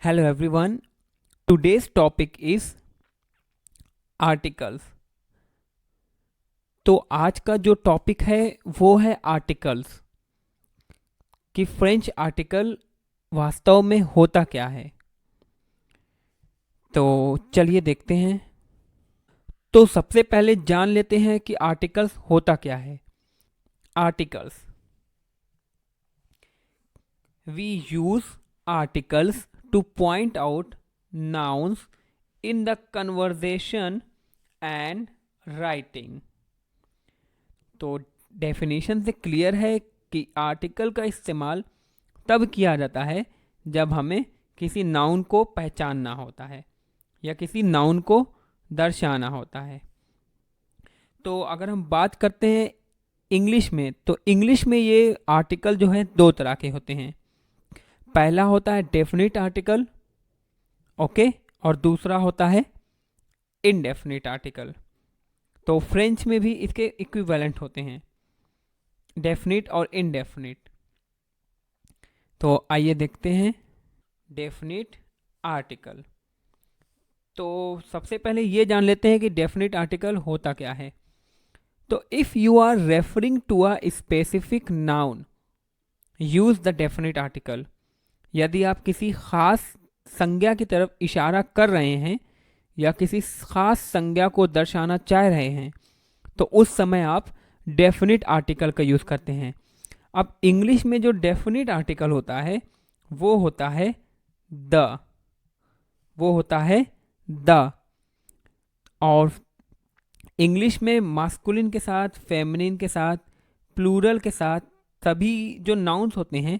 Hello everyone. Today's topic is articles. तो आज का जो टॉपिक है वो है आर्टिकल्स कि फ्रेंच आर्टिकल वास्तव में होता क्या है। तो चलिए देखते हैं। तो सबसे पहले जान लेते हैं कि आर्टिकल्स होता क्या है। Articles, we use articles to point out nouns in the conversation and writing. तो डेफिनेशन से क्लियर है कि आर्टिकल का इस्तेमाल तब किया जाता है जब हमें किसी नाउन को पहचानना होता है या किसी नाउन को दर्शाना होता है। तो अगर हम बात करते हैं इंग्लिश में, तो इंग्लिश में ये आर्टिकल जो है दो तरह के होते हैं। पहला होता है डेफिनिट आर्टिकल, ओके, और दूसरा होता है इनडेफिनिट आर्टिकल। तो फ्रेंच में भी इसके इक्विवेलेंट होते हैं, डेफिनिट और इनडेफिनिट। तो आइए देखते हैं डेफिनिट आर्टिकल। तो सबसे पहले ये जान लेते हैं कि डेफिनिट आर्टिकल होता क्या है। तो if you are referring to a specific noun use the definite article. यदि आप किसी खास संज्ञा की तरफ इशारा कर रहे हैं या किसी खास संज्ञा को दर्शाना चाह रहे हैं तो उस समय आप डेफिनिट आर्टिकल का यूज करते हैं। अब इंग्लिश में जो डेफिनिट आर्टिकल होता है वो होता है द, वो होता है द। और इंग्लिश में मास्कुलिन के साथ, फेमिनिन के साथ, प्लूरल के साथ, सभी जो नाउन्स होते हैं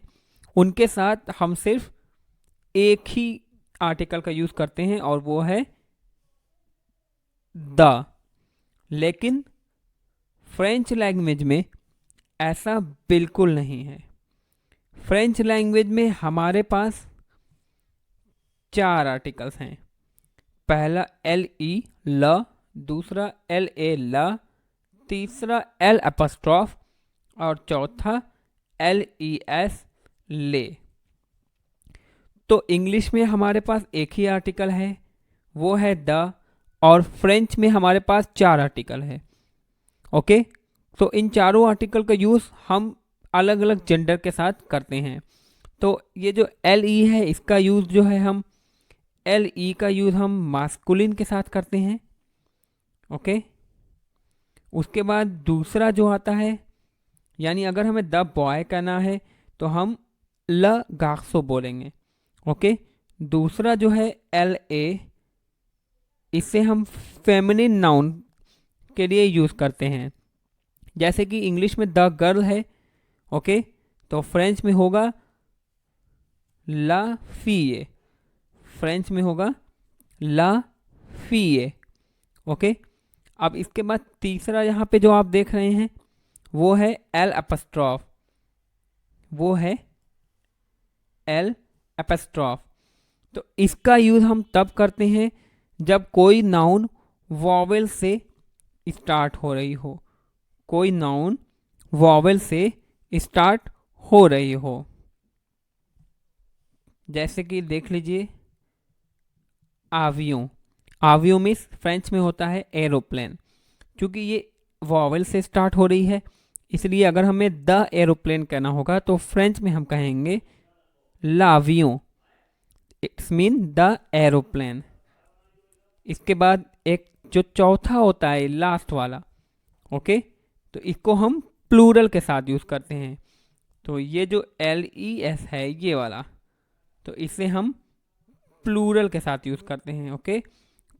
उनके साथ हम सिर्फ एक ही आर्टिकल का यूज करते हैं और वो है द। लेकिन फ्रेंच लैंग्वेज में ऐसा बिल्कुल नहीं है। फ्रेंच लैंग्वेज में हमारे पास चार आर्टिकल्स हैं। पहला एल ई ल, दूसरा एल ए ल, तीसरा एल एपस्ट्रॉफ और चौथा एल ई एस ले। तो इंग्लिश में हमारे पास एक ही आर्टिकल है, वो है द, और फ्रेंच में हमारे पास चार आर्टिकल है। ओके, तो इन चारों आर्टिकल का यूज़ हम अलग अलग जेंडर के साथ करते हैं। तो ये जो एल ई है इसका यूज़ जो है हम एल ई का यूज़ हम मास्कुलिन के साथ करते हैं। ओके, उसके बाद दूसरा जो आता है, यानी अगर हमें द बॉय कहना है तो हम ल गाक्सो बोलेंगे। ओके, दूसरा जो है एल ए, इसे हम फेमिनिन नाउन के लिए यूज़ करते हैं। जैसे कि इंग्लिश में द गर्ल है, ओके, तो फ्रेंच में होगा ला फीए, फ्रेंच में होगा ला फीए। ओके, अब इसके बाद तीसरा यहाँ पे जो आप देख रहे हैं वो है एल एपस्ट्रॉफ, वो है एल एपस्ट्रॉफ। तो इसका यूज़ हम तब करते हैं जब कोई नाउन वॉवेल से स्टार्ट हो रही हो, कोई नाउन वॉवेल से स्टार्ट हो रही हो। जैसे कि देख लीजिए आवियों, आवियों में फ्रेंच में होता है एरोप्लेन। क्योंकि ये वॉवेल से स्टार्ट हो रही है इसलिए अगर हमें द एरोप्लेन कहना होगा तो फ्रेंच में हम कहेंगे लावियों, इट्स मीन द एरोप्लेन। इसके बाद एक जो चौथा होता है लास्ट वाला, ओके, तो इसको हम प्लूरल के साथ यूज करते हैं। तो ये जो एल ई एस है ये वाला, तो इसे हम प्लूरल के साथ यूज करते हैं। ओके,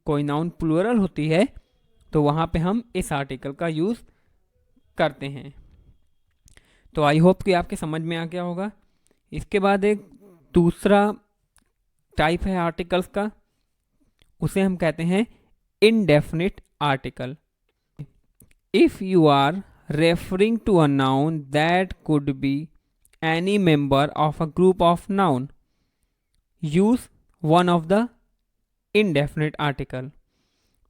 कोई नाउन प्लूरल होती है तो वहां पे हम इस आर्टिकल का यूज करते हैं। तो आई होप कि आपके समझ में आ गया होगा। इसके बाद एक दूसरा टाइप है आर्टिकल्स का, उसे हम कहते हैं indefinite article. If you are referring to a noun that could be any member of a group of noun use one of the indefinite article.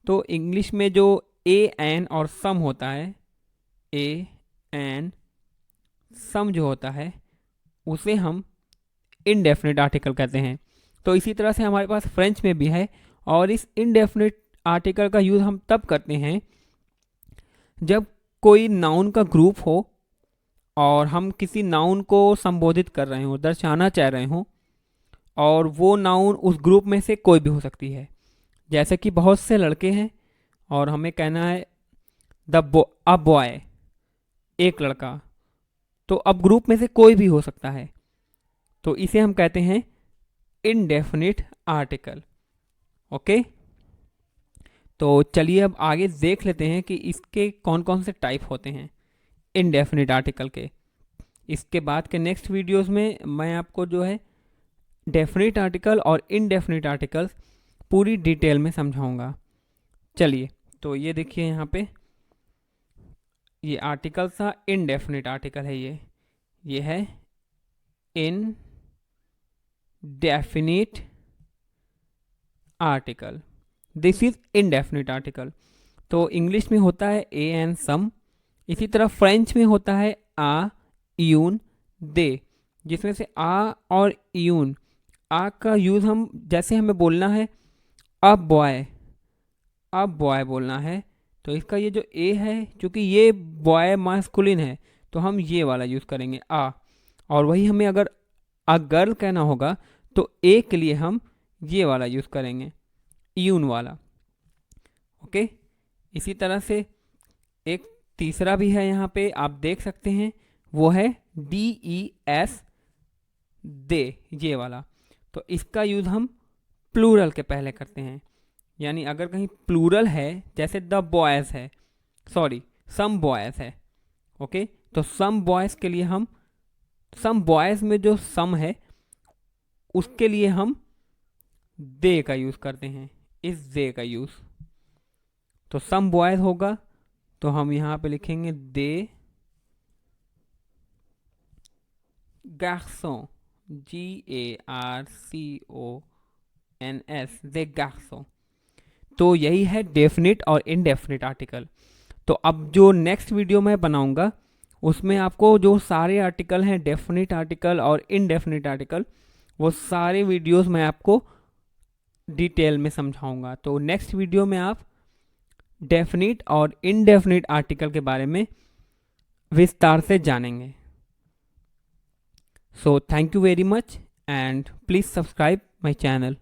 तो इंग्लिश में जो ए एन और सम होता है, ए एन सम जो होता है उसे हम इनडेफिनिट आर्टिकल कहते हैं। तो इसी तरह से हमारे पास फ्रेंच में भी है। और इस इनडेफिनिट आर्टिकल का यूज़ हम तब करते हैं जब कोई नाउन का ग्रुप हो और हम किसी नाउन को संबोधित कर रहे हों, दर्शाना चाह रहे हों, और वो नाउन उस ग्रुप में से कोई भी हो सकती है। जैसे कि बहुत से लड़के हैं और हमें कहना है अ बॉय, एक लड़का, तो अब ग्रुप में से कोई भी हो सकता है, तो इसे हम कहते हैं इनडेफिनिट आर्टिकल। ओके, तो चलिए अब आगे देख लेते हैं कि इसके कौन कौन से टाइप होते हैं इनडेफिनिट आर्टिकल के। इसके बाद के नेक्स्ट वीडियोस में मैं आपको जो है डेफिनिट आर्टिकल और इनडेफिनिट आर्टिकल्स पूरी डिटेल में समझाऊंगा। चलिए, तो ये देखिए यहाँ पे ये आर्टिकल सा इनडेफिनिट आर्टिकल है। ये है indefinite article, this is indefinite article. तो इंग्लिश में होता है ए एंड सम, इसी तरह फ्रेंच में होता है आ, यून, दे, जिसमें से आ और यून, आ का यूज़ हम जैसे हमें बोलना है अब बॉय बोलना है, तो इसका ये जो ए है, चूंकि ये बॉय मास्कुलिन है तो हम ये वाला यूज़ करेंगे आ। और वही हमें अगर अ गर्ल कहना होगा तो ए के लिए हम ये वाला यूज़ करेंगे, यून वाला। ओके, इसी तरह से एक तीसरा भी है यहाँ पे, आप देख सकते हैं, वो है DES, दे, ये वाला। तो इसका यूज़ हम प्लूरल के पहले करते हैं, यानी अगर कहीं प्लूरल है, जैसे द बॉयज़ है, सॉरी सम बॉयज़ है, ओके, तो सम बॉयज़ के लिए हम सम बॉयज़ में जो सम है उसके लिए हम दे का यूज़ करते हैं, इस दे का यूज़। तो सम बॉयज़ होगा तो हम यहाँ पे लिखेंगे दे गार्सों, GARCONS, दे गार्सों। तो यही है डेफिनिट और इनडेफिनिट आर्टिकल। तो अब जो नेक्स्ट वीडियो मैं बनाऊंगा उसमें आपको जो सारे आर्टिकल हैं, डेफिनिट आर्टिकल और इनडेफिनिट आर्टिकल, वो सारे वीडियोस मैं आपको डिटेल में समझाऊंगा। तो नेक्स्ट वीडियो में आप डेफिनिट और इनडेफिनिट आर्टिकल के बारे में विस्तार से जानेंगे। So thank you very much and please subscribe my channel.